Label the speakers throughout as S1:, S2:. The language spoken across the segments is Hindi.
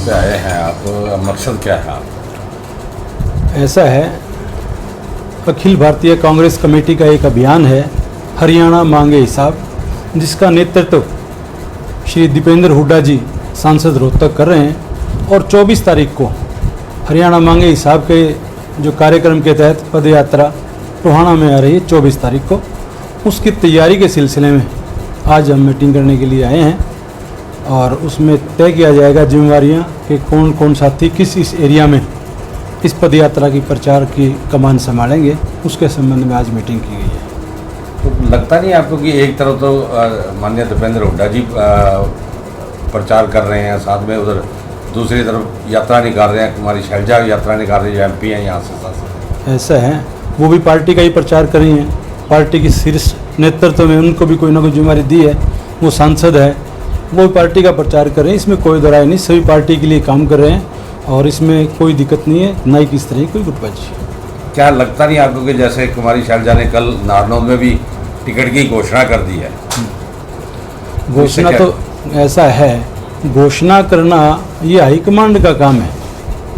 S1: पे आए हैं आप, मकसद क्या है आप?
S2: ऐसा है, अखिल भारतीय कांग्रेस कमेटी का एक अभियान है हरियाणा मांगे हिसाब, जिसका नेतृत्व श्री दीपेंद्र हुड्डा जी सांसद रोहतक कर रहे हैं। और 24 तारीख को हरियाणा मांगे हिसाब के जो कार्यक्रम के तहत पद यात्रा टोहाना में आ रही है 24 तारीख को, उसकी तैयारी के सिलसिले में आज हम मीटिंग करने के लिए आए हैं। और उसमें तय किया जाएगा जिम्मेवारियां कि कौन कौन साथी किस इस एरिया में इस पद यात्रा की प्रचार की कमान संभालेंगे, उसके संबंध में आज मीटिंग की गई है।
S1: तो लगता नहीं आपको कि एक तरफ तो माननीय दीपेंद्र हुड्डा जी प्रचार कर रहे हैं, साथ में उधर दूसरी तरफ यात्रा निकाल रहे हैं, कुमारी शैलजा यात्रा निकाल रही है, MP हैं यहाँ से साथ?
S2: ऐसा है, वो भी पार्टी का ही प्रचार कर रही हैं, पार्टी की शीर्ष नेतृत्व में उनको भी कोई ना कोई जिम्मेदारी दी है, वो सांसद है, वो पार्टी का प्रचार कर रहे हैं, इसमें कोई दरार नहीं, सभी पार्टी के लिए काम कर रहे हैं और इसमें कोई दिक्कत नहीं है, ना ही किस तरह की कोई गुटबाजी।
S1: क्या लगता नहीं आपको कि जैसे कुमारी शैलजा ने कल नारनौल में भी टिकट की घोषणा कर दी है?
S2: घोषणा तो ऐसा है, घोषणा करना ये हाईकमांड का काम है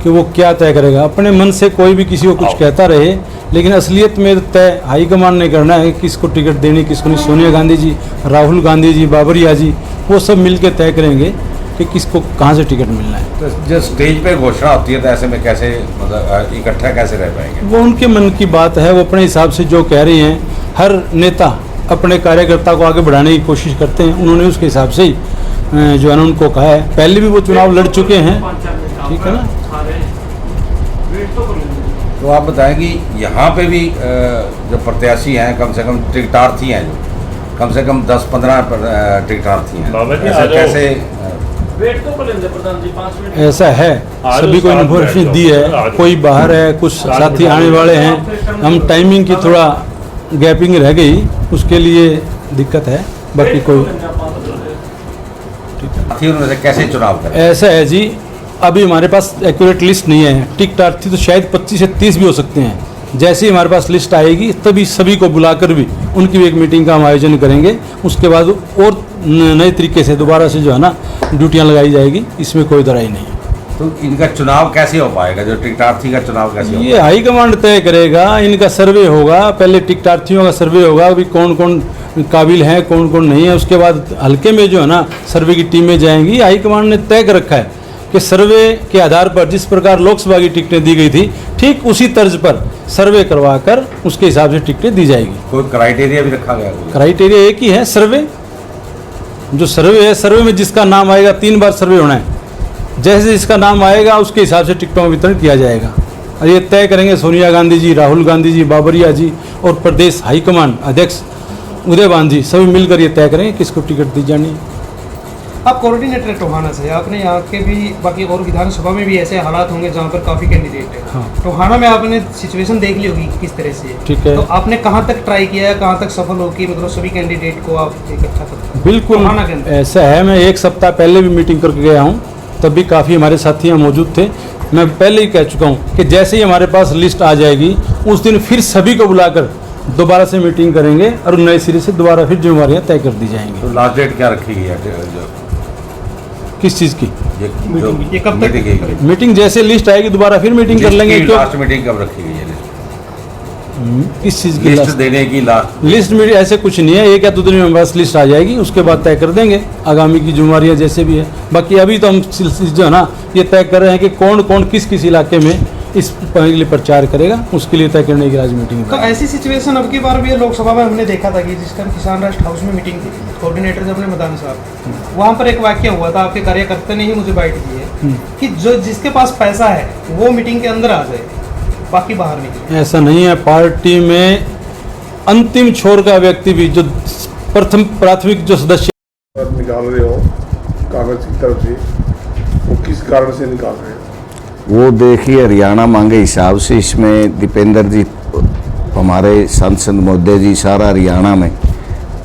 S2: कि वो क्या तय करेगा। अपने मन से कोई भी किसी को कुछ कहता रहे, लेकिन असलियत में तय हाईकमांड ने करना है किसको टिकट देनी, किसको नहीं। सोनिया गांधी जी, राहुल गांधी जी, बाबरिया जी, वो सब मिलकर तय करेंगे कि किसको कहाँ से टिकट मिलना है।
S1: तो जब स्टेज पे घोषणा होती है तो ऐसे में कैसे मतलब इकट्ठा कैसे रह पाएंगे?
S2: वो उनके मन की बात है, वो अपने हिसाब से जो कह रही हैं। हर नेता अपने कार्यकर्ता को आगे बढ़ाने की कोशिश करते हैं, उन्होंने उसके हिसाब से ही जो है ना उनको कहा है। पहले भी वो चुनाव लड़ चुके हैं, ठीक है ना।
S1: तो आप बताएं कि यहाँ पे भी जो प्रत्याशी हैं, कम से कम टिकटार्थी हैं, जो कम से कम 10-15 टिकटार्थी हैं, ऐसा कैसे?
S2: ऐसा है, सभी को इन्फॉर्मेशन दी है, कोई बाहर है, कुछ साथी आने वाले हैं। हम टाइमिंग की थोड़ा गैपिंग रह गई, उसके लिए दिक्कत है, बाकी कोई
S1: उनमें से कैसे चुनाव करें?
S2: ऐसा है जी, अभी हमारे पास एक्यूरेट लिस्ट नहीं है। टिकटार्थी तो शायद 25 से 30 भी हो सकते हैं। जैसे ही हमारे पास लिस्ट आएगी तभी सभी को बुलाकर भी उनकी भी एक मीटिंग का हम आयोजन करेंगे। उसके बाद और नए तरीके से दोबारा से जो है ना ड्यूटियां लगाई जाएगी, इसमें कोई दराई नहीं है।
S1: तो इनका चुनाव कैसे हो पाएगा? जो टिकटार्थी का चुनाव कैसे हो?
S2: ये हाईकमांड तय करेगा, इनका सर्वे होगा, पहले टिकटार्थियों का सर्वे होगा, अभी कौन कौन काबिल हैं, कौन कौन नहीं है। उसके बाद हल्के में जो है ना सर्वे की टीमें जाएंगी। हाईकमांड ने तय कर रखा है कि सर्वे के आधार पर जिस प्रकार लोकसभा की टिकटें दी गई थी, ठीक उसी तर्ज पर सर्वे करवाकर उसके हिसाब से टिकटें दी जाएगी।
S1: कोई क्राइटेरिया भी रखा गया?
S2: क्राइटेरिया एक ही है, सर्वे। जो सर्वे है, सर्वे में जिसका नाम आएगा 3 बार सर्वे होना है, जैसे जिसका नाम आएगा उसके हिसाब से टिकटों का वितरण किया जाएगा। और ये तय करेंगे सोनिया गांधी जी, राहुल गांधी जी, बाबरिया जी और प्रदेश हाईकमान अध्यक्ष उदयभान जी, सभी मिलकर ये तय करेंगे किसको टिकट दी जानी है।
S3: आप कोऑर्डिनेटर टोहाना से, आपने यहाँ के भी बाकी और विधानसभा में भी ऐसे हालात होंगे जहाँ पर काफ़ी कैंडिडेट है।
S2: हाँ।
S3: टोहाना में आपने सिचुएशन देख ली होगी किस तरह से है।
S2: ठीक है।
S3: तो आपने कहाँ तक ट्राई किया है, कहाँ तक सफल हो कि मतलब सभी कैंडिडेट को आप इकट्ठा करते?
S2: बिल्कुल ऐसा है। मैं 1 सप्ताह पहले भी मीटिंग करके गया हूँ, तब भी काफ़ी हमारे साथी यहाँ मौजूद थे। मैं पहले ही कह चुका हूँ कि जैसे ही हमारे पास लिस्ट आ जाएगी उस दिन फिर सभी को बुलाकर दोबारा से मीटिंग करेंगे और नए सिरे से दोबारा फिर जिम्मेवारियाँ तय कर दी जाएंगी।
S1: तो लास्ट डेट क्या रखी गई है?
S2: किस चीज़ की?
S3: ये कब तक
S2: मीटिंग जैसे लिस्ट आएगी दोबारा फिर मीटिंग कर लेंगे।
S1: लास्ट मीटिंग कब रखी गई है?
S2: किस चीज़ की
S1: लिस्ट देने की?
S2: लिस्ट मीटिंग ऐसे कुछ नहीं है, 1 या 2 दिन में हमारे पास लिस्ट आ जाएगी, उसके बाद तय कर देंगे आगामी की जिम्मेवारियाँ जैसे भी है। बाकी अभी तो हम जो है ना ये तय कर रहे हैं कि कौन कौन किस किस इलाके में इस के लिए प्रचार करेगा, उसके लिए तय करने की आज मीटिंग।
S3: तो ऐसी सिचुएशन अब की बार भी लोकसभा में हमने देखा था कि जिस टाइम किसान राष्ट्र हाउस में मीटिंग थी, कोऑर्डिनेटर जब अपने मैदान साहब, वहाँ पर एक वाक्य हुआ था, आपके कार्यकर्ता ने ही मुझे बाइट दी है कि जो जिसके पास पैसा है वो मीटिंग के अंदर आ जाए, बाकी बाहर नहीं।
S2: ऐसा नहीं है। पार्टी में अंतिम छोर का व्यक्ति भी जो प्रथम प्राथमिक जो सदस्य
S4: निकाल रहे हो कांग्रेस की तरफ से, वो किस कारण से निकाल रहे हो?
S5: वो देखिए, हरियाणा मांगे हिसाब से इसमें दीपेंद्र जी, हमारे सांसद महोदय जी सारा हरियाणा में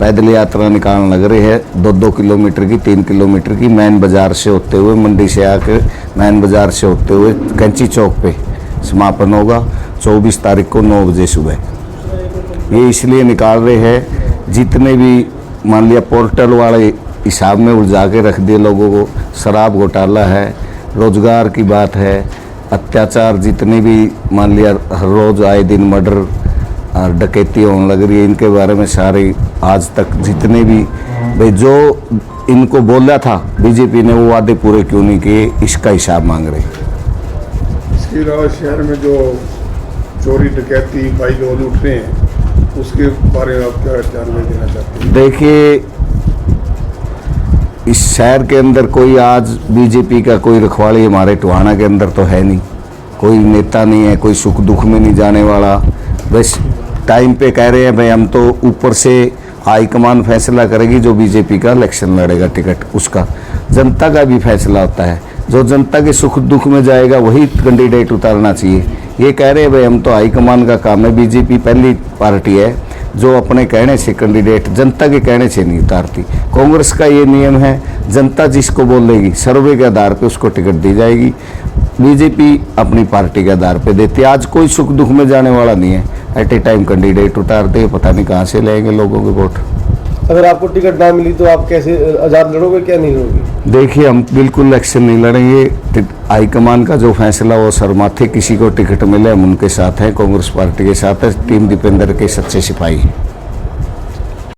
S5: पैदल यात्रा निकालने लग रहे हैं। 2-2 किलोमीटर की, 3 किलोमीटर की, मैन बाजार से होते हुए, मंडी से आकर मैन बाजार से होते हुए कैंची चौक पे समापन होगा 24 तारीख को 9 बजे सुबह। ये इसलिए निकाल रहे हैं, जितने भी मान लिया पोर्टल वाले हिसाब में उलझा के रख दिए लोगों को, शराब घोटाला है, रोजगार की बात है, अत्याचार जितने भी मान लिया हर रोज आए दिन मर्डर और डकैती होने लग रही है, इनके बारे में सारे आज तक जितने भी भाई जो इनको बोला था बीजेपी ने वो वादे पूरे क्यों नहीं किए, इसका हिसाब मांग रहे।
S4: इसके अलावा शहर में जो चोरी डकैती भाई लोग लूट रहे हैं उसके बारे में आप क्या जानकारी देना चाहते हैं?
S5: देखिए, इस शहर के अंदर कोई आज बीजेपी का कोई रखवाली हमारे टोहाना के अंदर तो है नहीं, कोई नेता नहीं है, कोई सुख दुख में नहीं जाने वाला। बस टाइम पे कह रहे हैं भाई हम तो ऊपर से हाईकमान फैसला करेगी, जो बीजेपी का इलेक्शन लड़ेगा टिकट उसका, जनता का भी फैसला होता है, जो जनता के सुख दुख में जाएगा वही कैंडिडेट उतारना चाहिए। ये कह रहे हैं भाई हम तो हाईकमान का काम है, बीजेपी पहली पार्टी है जो अपने कहने से कैंडिडेट जनता के कहने से नहीं उतारती। कांग्रेस का ये नियम है, जनता जिसको बोलेगी सर्वे के आधार पे उसको टिकट दी जाएगी, बीजेपी अपनी पार्टी के आधार पे देती है। आज कोई सुख दुख में जाने वाला नहीं है, एट ए टाइम कैंडिडेट उतारते हैं, पता नहीं कहाँ से लेंगे लोगों के वोट।
S6: अगर आपको टिकट ना मिली तो आप कैसे आज़ाद लड़ोगे, क्या नहीं लड़ोगे?
S5: देखिए, हम बिल्कुल इलेक्शन नहीं लड़ेंगे, हाईकमान का जो फैसला वो सर माथे, किसी को टिकट मिले हम उनके साथ हैं, कांग्रेस पार्टी के साथ है, टीम दीपेंद्र के सच्चे सिपाही हैं।